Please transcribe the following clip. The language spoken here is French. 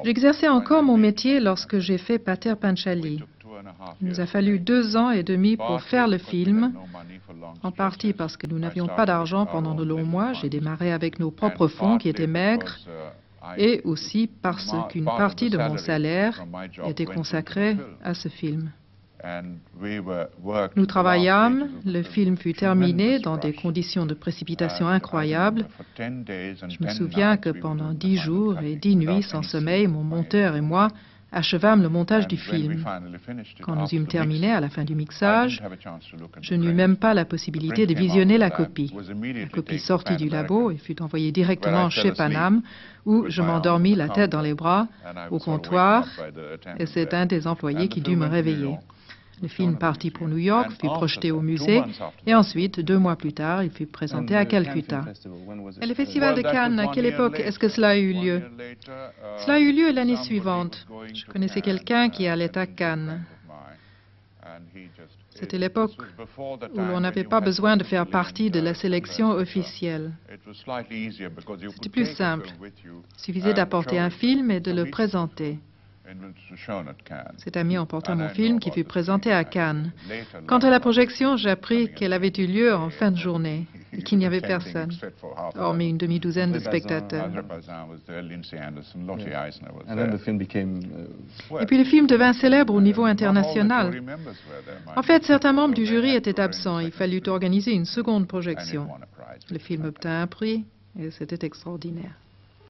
J'exerçais encore mon métier lorsque j'ai fait Pater Panchali. Il nous a fallu 2 ans et demi pour faire le film, en partie parce que nous n'avions pas d'argent pendant de longs mois. J'ai démarré avec nos propres fonds qui étaient maigres, et aussi parce qu'une partie de mon salaire était consacrée à ce film. Nous travaillâmes, le film fut terminé dans des conditions de précipitation incroyables. Je me souviens que pendant 10 jours et 10 nuits sans sommeil, mon monteur et moi achevâmes le montage du film. Quand nous eûmes terminé à la fin du mixage, je n'eus même pas la possibilité de visionner la copie. La copie sortit du labo et fut envoyée directement chez Panam, où je m'endormis la tête dans les bras, au comptoir, et c'est un des employés qui dut me réveiller. Le film partit pour New York, fut projeté au musée, et ensuite, 2 mois plus tard, il fut présenté à Calcutta. Et le Festival de Cannes, à quelle époque est-ce que cela a eu lieu? Cela a eu lieu l'année suivante. Je connaissais quelqu'un qui allait à Cannes. C'était l'époque où l'on n'avait pas besoin de faire partie de la sélection officielle. C'était plus simple. Il suffisait d'apporter un film et de le présenter. Cet ami emporta mon film qui fut présenté à Cannes. Quant à la projection, j'appris qu'elle avait eu lieu en fin de journée et qu'il n'y avait personne, hormis une demi-douzaine de spectateurs. Et puis le film devint célèbre au niveau international. En fait, certains membres du jury étaient absents. Il fallut organiser une seconde projection. Le film obtint un prix et c'était extraordinaire.